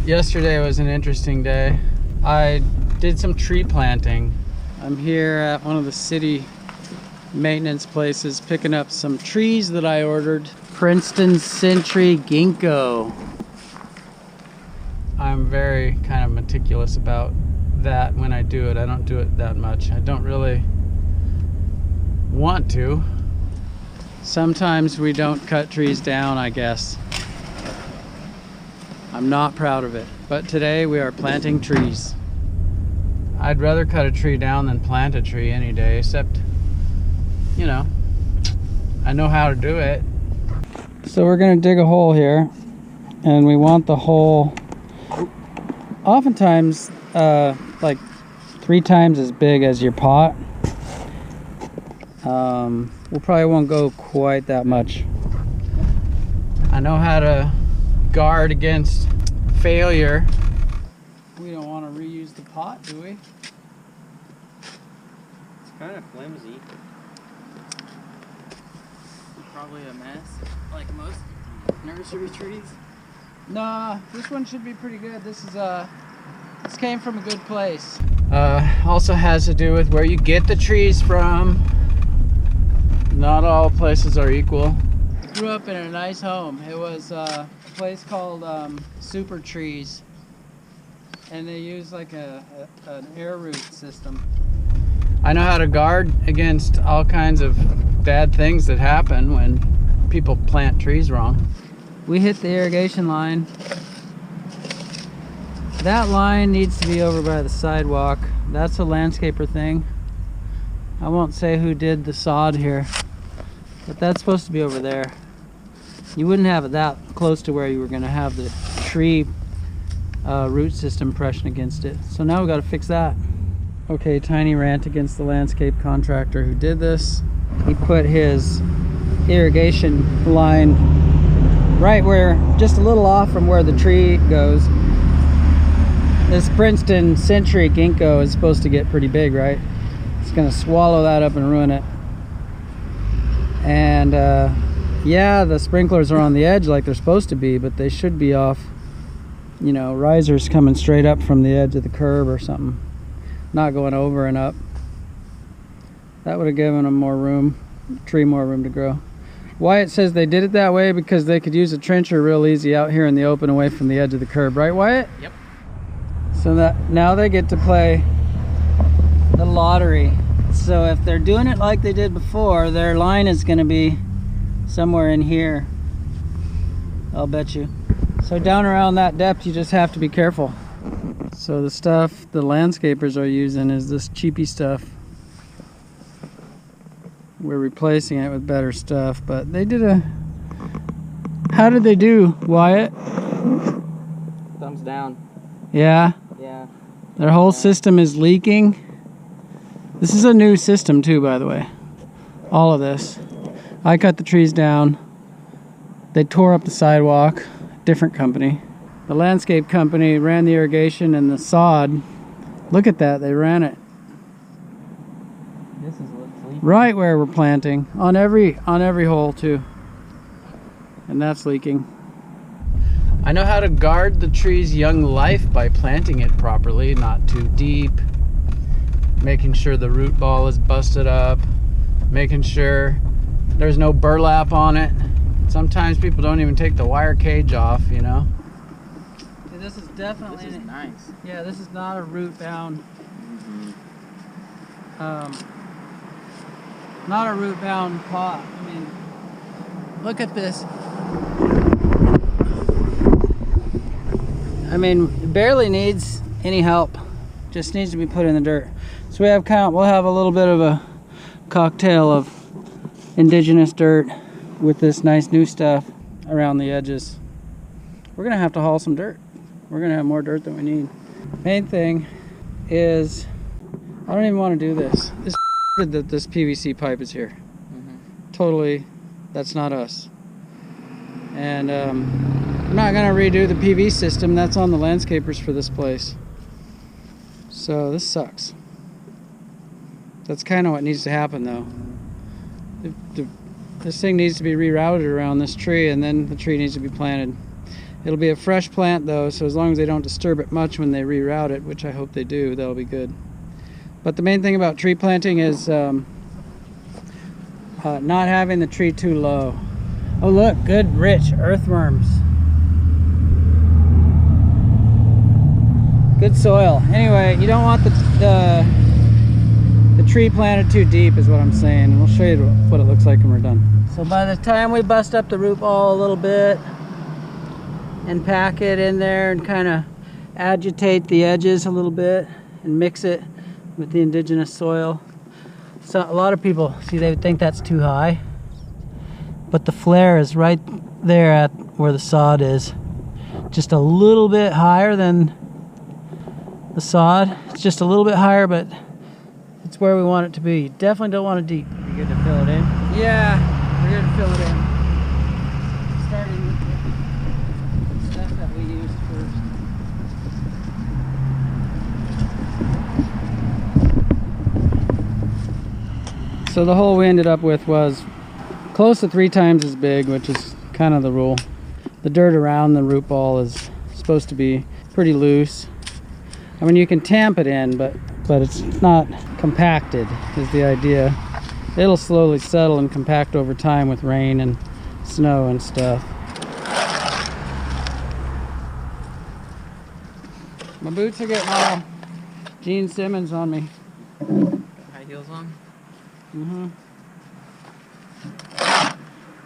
Yesterday was an interesting day. I did some tree planting. I'm here at one of the city maintenance places picking up some trees that I ordered. Princeton Century Ginkgo. I'm very kind of meticulous about that when I do it. I don't do it that much. I don't really want to. Sometimes we don't cut trees down, I guess. I'm not proud of it, but today we are planting trees. I'd rather cut a tree down than plant a tree any day, except, you know, I know how to do it. So we're gonna dig a hole here, and we want the hole oftentimes like 3 times as big as your pot. We probably won't go quite that much. I know how to guard against failure. We don't want to reuse the pot, do we? It's kind of flimsy. Probably a mess, like most nursery trees. Nah, this one should be pretty good. This came from a good place. Also has to do with where you get the trees from. Not all places are equal. I grew up in a nice home. It was a place called Super Trees, and they use like an air root system. I know how to guard against all kinds of bad things that happen when people plant trees wrong. We hit the irrigation line. That line needs to be over by the sidewalk. That's a landscaper thing. I won't say who did the sod here, but that's supposed to be over there. You wouldn't have it that close to where you were going to have the tree root system pressing against it. So now we got to fix that. Okay, tiny rant against the landscape contractor who did this. He put his irrigation line right where, just a little off from where the tree goes. This Princeton Century Ginkgo is supposed to get pretty big, right? It's going to swallow that up and ruin it. And yeah, the sprinklers are on the edge like they're supposed to be, but they should be off, you know, risers coming straight up from the edge of the curb or something, not going over and up. That would have given them more room, tree more room to grow. Wyatt says they did it that way because they could use a trencher real easy out here in the open away from the edge of the curb, right, Wyatt? Yep. So that now they get to play the lottery. So if they're doing it like they did before, their line is going to be somewhere in here, I'll bet you. So down around that depth you just have to be careful. So the stuff the landscapers are using is this cheapy stuff. We're replacing it with better stuff, but they did a... How did they do, Wyatt? Thumbs down. Yeah? Yeah. Their whole system is leaking. This is a new system too, by the way. All of this. I cut the trees down. They tore up the sidewalk. Different company. The landscape company ran the irrigation and the sod. Look at that, they ran it. This is what's leaking. Right where we're planting. On every hole too. And that's leaking. I know how to guard the tree's young life by planting it properly, not too deep. Making sure the root ball is busted up. Making sure there's no burlap on it. Sometimes people don't even take the wire cage off, you know. Yeah, this is definitely... This is nice. Yeah, this is not a root bound. Not a root bound pot. I mean, look at this. I mean, it barely needs any help. Just needs to be put in the dirt. So we'll have a little bit of a cocktail of indigenous dirt with this nice new stuff around the edges. We're gonna have to haul some dirt. We're gonna have more dirt than we need. Main thing is, I don't even want to do this. This that this PVC pipe is here. Totally, that's not us. And I'm not gonna redo the PV system. That's on the landscapers for this place. So this sucks. That's kind of what needs to happen though. This thing needs to be rerouted around this tree, and then the tree needs to be planted. It'll be a fresh plant though, so as long as they don't disturb it much when they reroute it, which I hope they do, that'll be good. But the main thing about tree planting is not having the tree too low. Oh look, good rich earthworms. Good soil. Anyway, you don't want the tree planted too deep is what I'm saying, and we'll show you what it looks like when we're done. So by the time we bust up the root ball a little bit and pack it in there and kind of agitate the edges a little bit and mix it with the indigenous soil. So a lot of people, see, they think that's too high, but the flare is right there at where the sod is, just a little bit higher than the sod. It's just a little bit higher, but it's where we want it to be. You definitely don't want it deep. You're good to fill it in? Yeah, we're good to fill it in. Starting with the stuff that we used first. So the hole we ended up with was close to 3 times as big, which is kind of the rule. The dirt around the root ball is supposed to be pretty loose. I mean, you can tamp it in, but it's not compacted is the idea. It'll slowly settle and compact over time with rain and snow and stuff. My boots are getting all Gene Simmons on me. High heels on? Mm-hmm.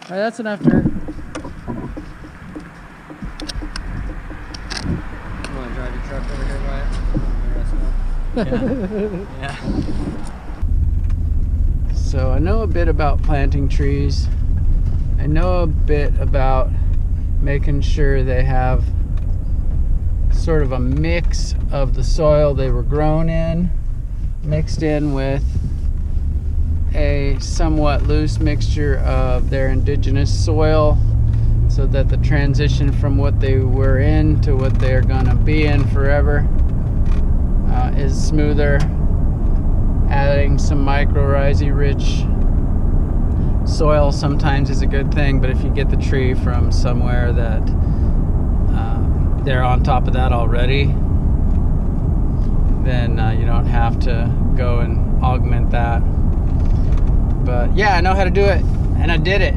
Alright, that's enough dirt. You want to drive your truck over here, Wyatt? Yeah. So I know a bit about planting trees. I know a bit about making sure they have sort of a mix of the soil they were grown in, mixed in with a somewhat loose mixture of their indigenous soil, so that the transition from what they were in to what they're gonna be in forever is smoother. Adding some mycorrhizae rich soil sometimes is a good thing, but if you get the tree from somewhere that they're on top of that already, then you don't have to go and augment that. But yeah, I know how to do it, and I did it.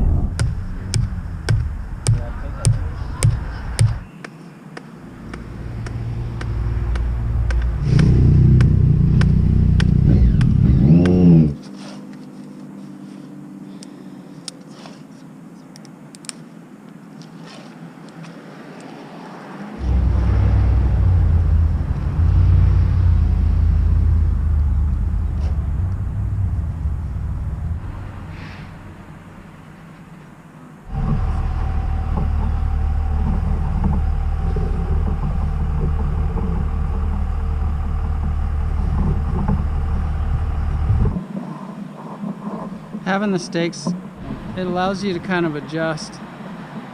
Having the stakes, it allows you to kind of adjust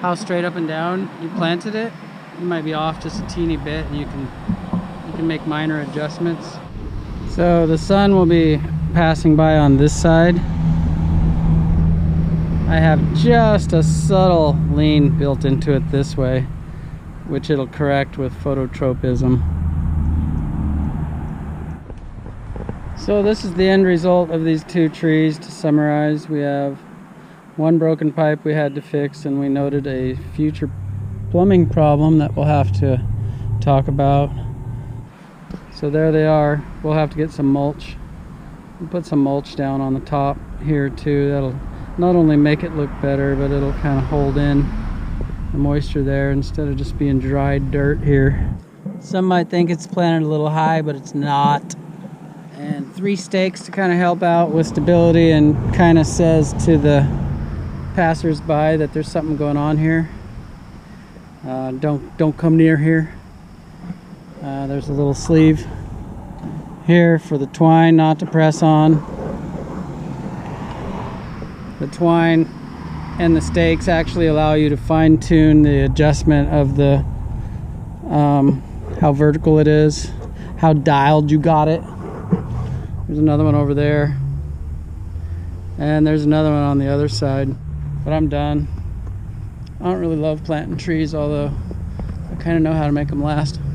how straight up and down you planted it. You might be off just a teeny bit, and you can make minor adjustments. So the sun will be passing by on this side. I have just a subtle lean built into it this way, which it'll correct with phototropism. So this is the end result of these 2 trees. To summarize, we have one broken pipe we had to fix, and we noted a future plumbing problem that we'll have to talk about. So there they are. We'll have to get some mulch. We'll put some mulch down on the top here too. That'll not only make it look better, but it'll kind of hold in the moisture there instead of just being dried dirt here. Some might think it's planted a little high, but it's not. And 3 stakes to kind of help out with stability, and kind of says to the passers-by that there's something going on here. Don't come near here. There's a little sleeve here for the twine not to press on. The twine and the stakes actually allow you to fine-tune the adjustment of the how vertical it is, how dialed you got it. There's another one over there, and there's another one on the other side. But I'm done. I don't really love planting trees, although I kind of know how to make them last.